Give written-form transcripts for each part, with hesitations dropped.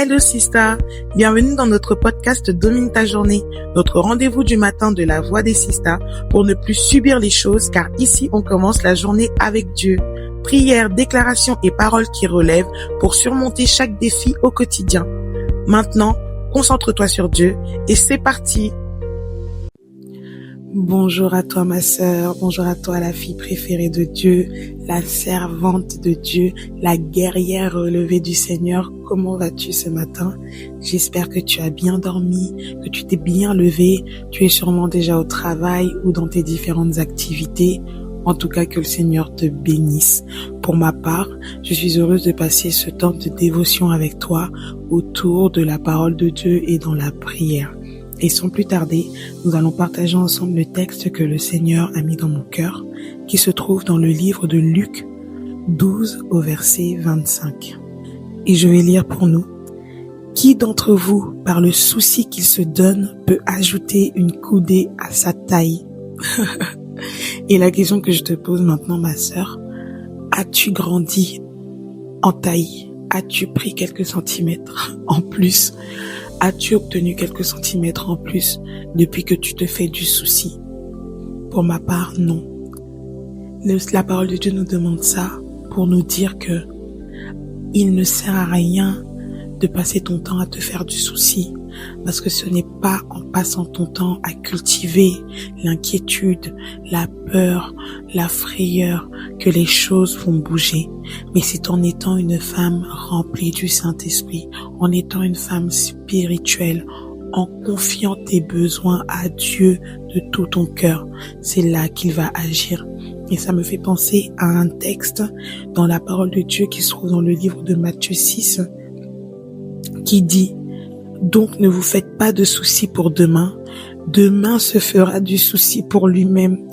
Hello Sista, bienvenue dans notre podcast Domine ta journée, notre rendez-vous du matin de la voix des Sistas pour ne plus subir les choses car ici on commence la journée avec Dieu. Prières, déclarations et paroles qui relèvent pour surmonter chaque défi au quotidien. Maintenant, concentre-toi sur Dieu et c'est parti. Bonjour à toi ma sœur, bonjour à toi la fille préférée de Dieu, la servante de Dieu, la guerrière relevée du Seigneur. Comment vas-tu ce matin? J'espère que tu as bien dormi, que tu t'es bien levé, tu es sûrement déjà au travail ou dans tes différentes activités. En tout cas, que le Seigneur te bénisse. Pour ma part, je suis heureuse de passer ce temps de dévotion avec toi autour de la parole de Dieu et dans la prière. Et sans plus tarder, nous allons partager ensemble le texte que le Seigneur a mis dans mon cœur, qui se trouve dans le livre de Luc 12 au verset 25. Et je vais lire pour nous. Qui d'entre vous, par le souci qu'il se donne, peut ajouter une coudée à sa taille? Et la question que je te pose maintenant, ma sœur, as-tu grandi en taille? As-tu pris quelques centimètres en plus? As-tu obtenu quelques centimètres en plus depuis que tu te fais du souci? Pour ma part, non. La parole de Dieu nous demande ça pour nous dire que il ne sert à rien de passer ton temps à te faire du souci, parce que ce n'est pas en passant ton temps à cultiver l'inquiétude, la peur, la frayeur que les choses vont bouger, mais c'est en étant une femme remplie du Saint-Esprit, en étant une femme spirituelle, en confiant tes besoins à Dieu de tout ton cœur, c'est là qu'il va agir. Et ça me fait penser à un texte dans la parole de Dieu qui se trouve dans le livre de Matthieu 6, qui dit: donc ne vous faites pas de soucis pour demain. Demain se fera du souci pour lui-même.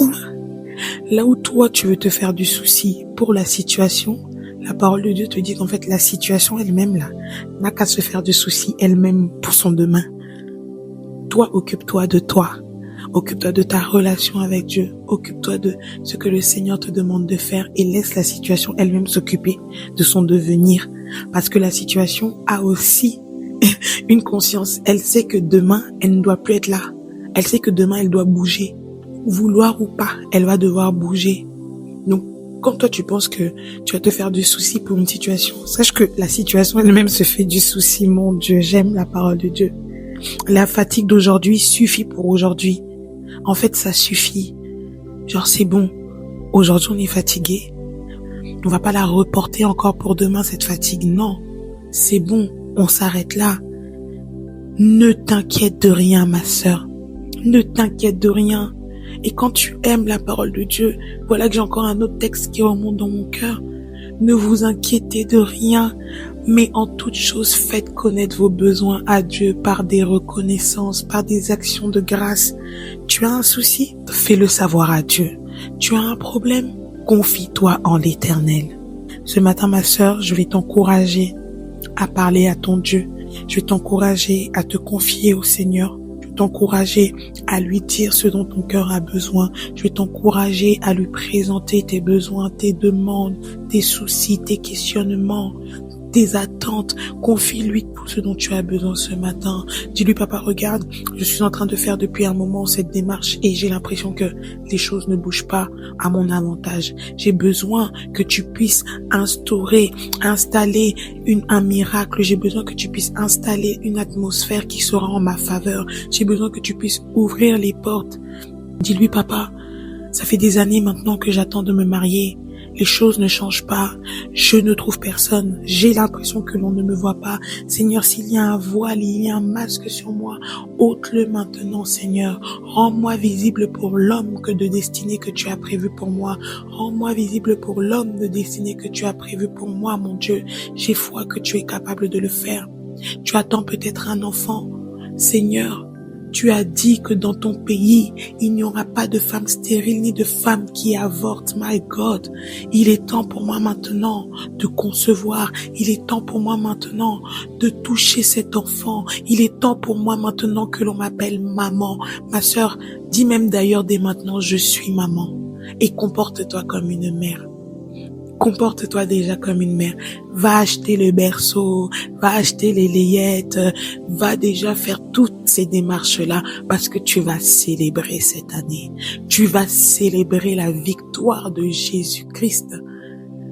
Là où toi tu veux te faire du souci pour la situation, la parole de Dieu te dit qu'en fait la situation elle-même là n'a qu'à se faire du souci elle-même pour son demain. Toi, occupe-toi de toi. Occupe-toi de ta relation avec Dieu. Occupe-toi de ce que le Seigneur te demande de faire et laisse la situation elle-même s'occuper de son devenir. Parce que la situation a aussi une conscience. Elle sait que demain, elle ne doit plus être là. Elle sait que demain, elle doit bouger. Vouloir ou pas, elle va devoir bouger. Donc, quand toi, tu penses que tu vas te faire du souci pour une situation, sache que la situation elle-même se fait du souci. Mon Dieu, j'aime la parole de Dieu. La fatigue d'aujourd'hui suffit pour aujourd'hui. En fait, ça suffit. Genre, c'est bon. Aujourd'hui, on est fatigué. On va pas la reporter encore pour demain, cette fatigue. Non. C'est bon. On s'arrête là. Ne t'inquiète de rien, ma sœur. Ne t'inquiète de rien. Et quand tu aimes la parole de Dieu, voilà que j'ai encore un autre texte qui remonte dans mon cœur. Ne vous inquiétez de rien, mais en toute chose, faites connaître vos besoins à Dieu par des reconnaissances, par des actions de grâce. Tu as un souci? Fais-le savoir à Dieu. Tu as un problème? Confie-toi en l'Éternel. Ce matin, ma sœur, je vais t'encourager à parler à ton Dieu. Je vais t'encourager à te confier au Seigneur. Je vais t'encourager à lui dire ce dont ton cœur a besoin. Je vais t'encourager à lui présenter tes besoins, tes demandes, tes soucis, tes questionnements, tes attentes. Confie-lui tout ce dont tu as besoin ce matin. Dis-lui: papa, regarde, je suis en train de faire depuis un moment cette démarche et j'ai l'impression que les choses ne bougent pas à mon avantage. J'ai besoin que tu puisses installer un miracle. J'ai besoin que tu puisses installer une atmosphère qui sera en ma faveur. J'ai besoin que tu puisses ouvrir les portes. Dis-lui: papa, ça fait des années maintenant que j'attends de me marier. Les choses ne changent pas. Je ne trouve personne. J'ai l'impression que l'on ne me voit pas. Seigneur, s'il y a un voile, il y a un masque sur moi, ôte-le maintenant, Seigneur. Rends-moi visible pour l'homme de destinée que tu as prévu pour moi. Rends-moi visible pour l'homme de destinée que tu as prévu pour moi, mon Dieu. J'ai foi que tu es capable de le faire. Tu attends peut-être un enfant. Seigneur, tu as dit que dans ton pays, il n'y aura pas de femmes stériles ni de femmes qui avortent. My God, il est temps pour moi maintenant de concevoir. Il est temps pour moi maintenant de toucher cet enfant. Il est temps pour moi maintenant que l'on m'appelle maman. Ma sœur, dis même d'ailleurs dès maintenant: je suis maman. Et comporte-toi comme une mère. Comporte-toi déjà comme une mère. Va acheter le berceau, va acheter les layettes, va déjà faire toutes ces démarches-là parce que tu vas célébrer cette année. Tu vas célébrer la victoire de Jésus-Christ.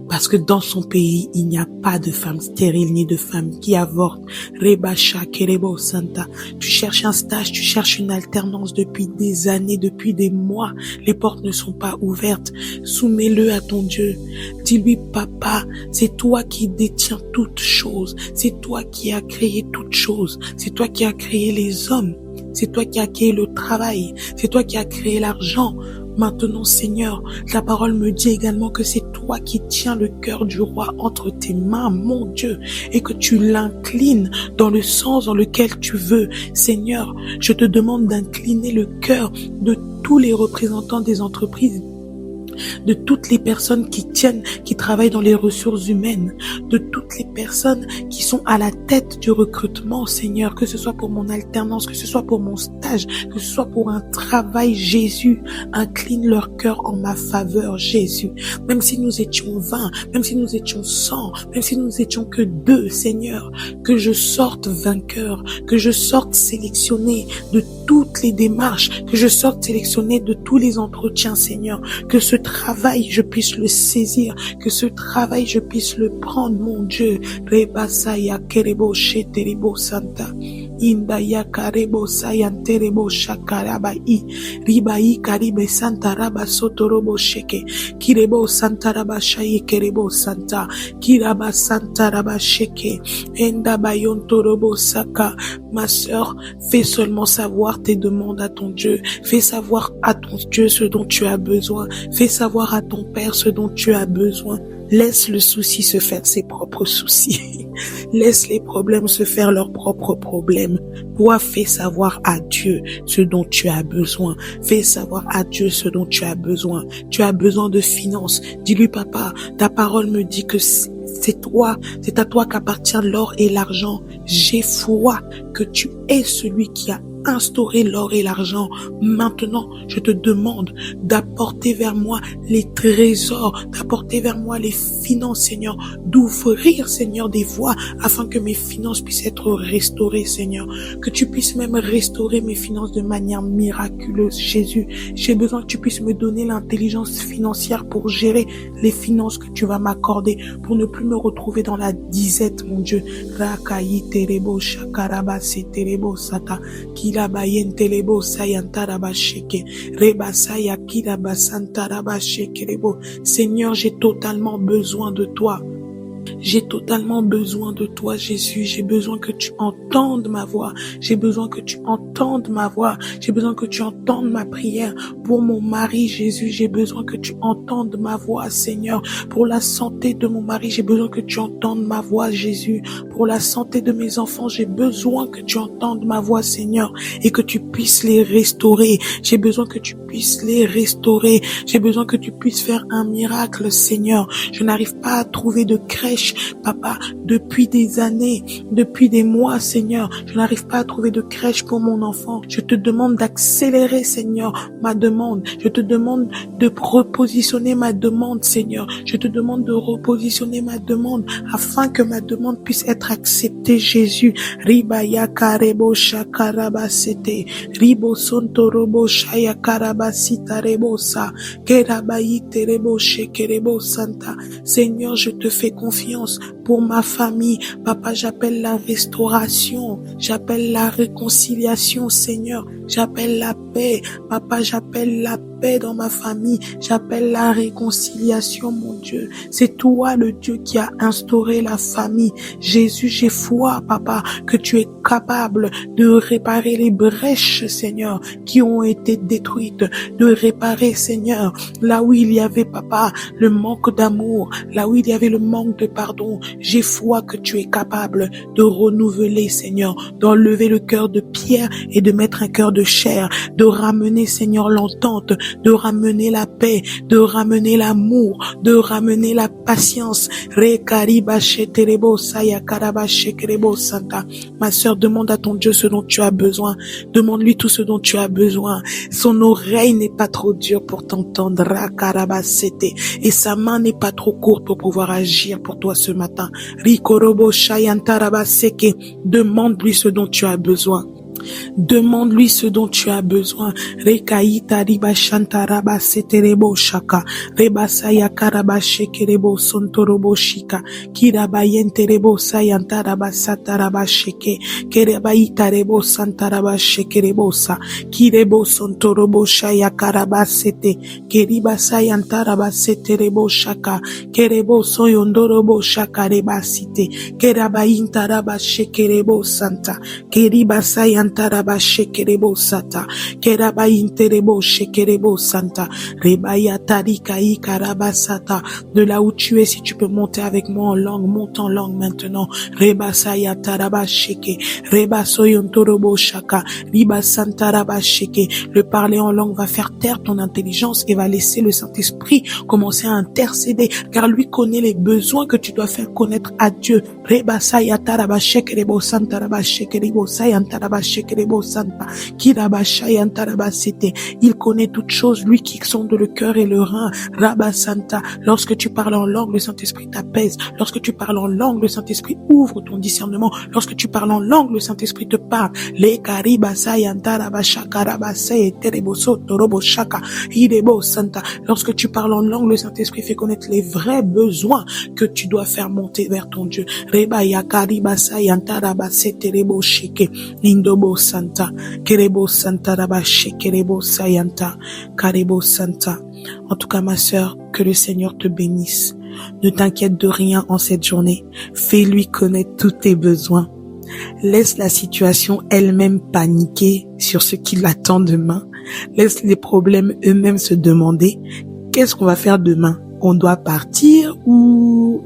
Parce que dans son pays, il n'y a pas de femmes stériles ni de femmes qui avortent. Rebacha, Kerebo, Santa. Tu cherches un stage, tu cherches une alternance depuis des années, depuis des mois. Les portes ne sont pas ouvertes. Soumets-le à ton Dieu. Dis-lui, papa, c'est toi qui détiens toutes choses. C'est toi qui as créé toutes choses. C'est toi qui as créé les hommes. C'est toi qui as créé le travail. C'est toi qui as créé l'argent. Maintenant, Seigneur, ta parole me dit également que c'est toi qui tiens le cœur du roi entre tes mains, mon Dieu, et que tu l'inclines dans le sens dans lequel tu veux. Seigneur, je te demande d'incliner le cœur de tous les représentants des entreprises, de toutes les personnes qui travaillent dans les ressources humaines, de toutes les personnes qui sont à la tête du recrutement, Seigneur, que ce soit pour mon alternance, que ce soit pour mon stage, que ce soit pour un travail, Jésus, incline leur cœur en ma faveur, Jésus. Même si nous étions 20, même si nous étions 100, même si nous étions que 2, Seigneur, que je sorte vainqueur, que je sorte sélectionné de toutes les démarches, que je sorte sélectionné de tous les entretiens, Seigneur, que ce travail, je puisse le saisir, que ce travail, je puisse le prendre, mon Dieu. Rebasaya kerebo sheterebo santa. Indaya karebo sayanterebo shakarabai. Ribai karibe santa raba sotorobo sheke. Kirebo santa raba shaye kerebo santa. Kiraba santa raba sheke. Enda bayon torobo saka. Ma sœur, fais seulement savoir tes demandes à ton Dieu. Fais savoir à ton Dieu ce dont tu as besoin. Fais savoir à ton Père ce dont tu as besoin. Laisse le souci se faire ses propres soucis. Laisse les problèmes se faire leurs propres problèmes. Toi, fais savoir à Dieu ce dont tu as besoin. Fais savoir à Dieu ce dont tu as besoin. Tu as besoin de finances. Dis-lui, papa, ta parole me dit que c'est à toi qu'appartient l'or et l'argent. J'ai foi que tu es celui qui a instauré l'or et l'argent. Maintenant, je te demande d'apporter vers moi les trésors, d'apporter vers moi les finances, Seigneur, d'ouvrir, Seigneur, des voies afin que mes finances puissent être restaurées, Seigneur, que tu puisses même restaurer mes finances de manière miraculeuse, Jésus. J'ai besoin que tu puisses me donner l'intelligence financière pour gérer les finances que tu vas m'accorder, pour ne plus me retrouver dans la disette, mon Dieu. Rakayi terebo shakaraba seterebo sata. Kilabayen telebo sayantaraba sheke. Rebasaya kilaba santaraba sheke rebo. Seigneur, j'ai totalement besoin de toi. J'ai totalement besoin de toi, Jésus. J'ai besoin que tu entendes ma voix. J'ai besoin que tu entendes ma voix. J'ai besoin que tu entendes ma prière. Pour mon mari, Jésus, j'ai besoin que tu entendes ma voix, Seigneur. Pour la santé de mon mari, j'ai besoin que tu entendes ma voix, Jésus. Pour la santé de mes enfants, j'ai besoin que tu entendes ma voix, Seigneur, et que tu puisses les restaurer. J'ai besoin que tu puisses les restaurer. J'ai besoin que tu puisses faire un miracle, Seigneur. Je n'arrive pas à trouver de crèche, papa, depuis des années, depuis des mois, Seigneur. Je n'arrive pas à trouver de crèche pour mon enfant. Je te demande d'accélérer, Seigneur, ma demande. Je te demande de repositionner ma demande, Seigneur. Je te demande de repositionner ma demande afin que ma demande puisse être acceptée, Jésus. Ribaya karebo shakaraba sete. Ribo sontorobo shaya karaba sita rebosa. Kerabayi terebo shekerebo santa. Seigneur, je te fais confiance pour ma famille. Papa, j'appelle la restauration. J'appelle la réconciliation, Seigneur. J'appelle la paix. Papa, j'appelle la paix dans ma famille. J'appelle la réconciliation, mon Dieu. C'est toi, le Dieu, qui a instauré la famille. Jésus, j'ai foi, papa, que tu es capable de réparer les brèches, Seigneur, qui ont été détruites. De réparer, Seigneur, là où il y avait, papa, le manque d'amour, là où il y avait le manque de pardon. J'ai foi que tu es capable de renouveler, Seigneur, d'enlever le cœur de pierre et de mettre un cœur de chair, de ramener, Seigneur, l'entente, de ramener la paix, de ramener l'amour, de ramener la patience. Ma sœur, demande à ton Dieu ce dont tu as besoin. Demande-lui tout ce dont tu as besoin. Son oreille n'est pas trop dure pour t'entendre. Et sa main n'est pas trop courte pour pouvoir agir pour toi ce matin. Demande-lui ce dont tu as besoin. Demande-lui ce dont tu as besoin. Rekaita riba shantaraba seterebo shaka. Reba saya karaba shekerebo sontorobo shika. Kiraba yenterebo sayantaraba sataraba sheke. Kereba itarebo santaraba shekerebo sa. Kirebo sontorobo shaya karaba sete. Keriba sayantaraba seterebo shaka. Kerebo soyondorobo shaka reba site. Keraba intaraba shekerebo santa. Keriba sayantaraba Taraba shekerebo sata, keraba interebo shekerebo santa, rebaya tarika ikaraba sata. De là où tu es, si tu peux monter avec moi en langue, monte en langue maintenant. Reba saya taraba sheke, reba soyontorobo shaka, riba santaraba sheke. Le parler en langue va faire taire ton intelligence et va laisser le Saint-Esprit commencer à intercéder, car lui connaît les besoins que tu dois faire connaître à Dieu. Reba saya taraba shekerebo santaraba shekerebo sayantaraba shekerebo. Il connaît toutes choses, lui qui sonde le cœur et le rein. Rabba Santa. Lorsque tu parles en langue, le Saint-Esprit t'apaise. Lorsque tu parles en langue, le Saint-Esprit ouvre ton discernement. Lorsque tu parles en langue, le Saint-Esprit te parle. Le kariba sayantara shaka rabase tereboso torobo shaka idebo santa. Lorsque tu parles en langue, le Saint-Esprit fait connaître les vrais besoins que tu dois faire monter vers ton Dieu. Reba yakariba sayantara base terebo shike indobo Santa, Kerebo Santa Rabache, Kerebo Sayanta, Karebo Santa. En tout cas, ma sœur, que le Seigneur te bénisse. Ne t'inquiète de rien en cette journée. Fais-lui connaître tous tes besoins. Laisse la situation elle-même paniquer sur ce qui l'attend demain. Laisse les problèmes eux-mêmes se demander qu'est-ce qu'on va faire demain? On doit partir ou...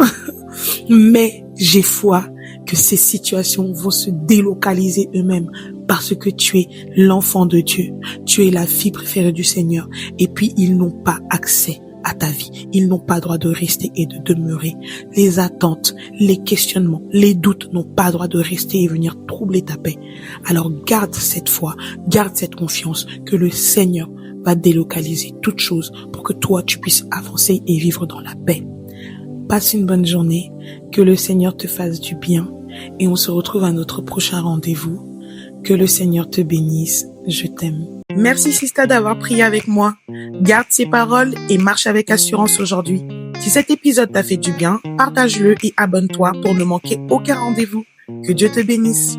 Mais j'ai foi que ces situations vont se délocaliser eux-mêmes parce que tu es l'enfant de Dieu. Tu es la fille préférée du Seigneur. Et puis, ils n'ont pas accès à ta vie. Ils n'ont pas droit de rester et de demeurer. Les attentes, les questionnements, les doutes n'ont pas droit de rester et venir troubler ta paix. Alors, garde cette foi, garde cette confiance que le Seigneur va délocaliser toutes choses pour que toi, tu puisses avancer et vivre dans la paix. Passe une bonne journée, que le Seigneur te fasse du bien et on se retrouve à notre prochain rendez-vous. Que le Seigneur te bénisse, je t'aime. Merci Sista d'avoir prié avec moi. Garde ces paroles et marche avec assurance aujourd'hui. Si cet épisode t'a fait du bien, partage-le et abonne-toi pour ne manquer aucun rendez-vous. Que Dieu te bénisse.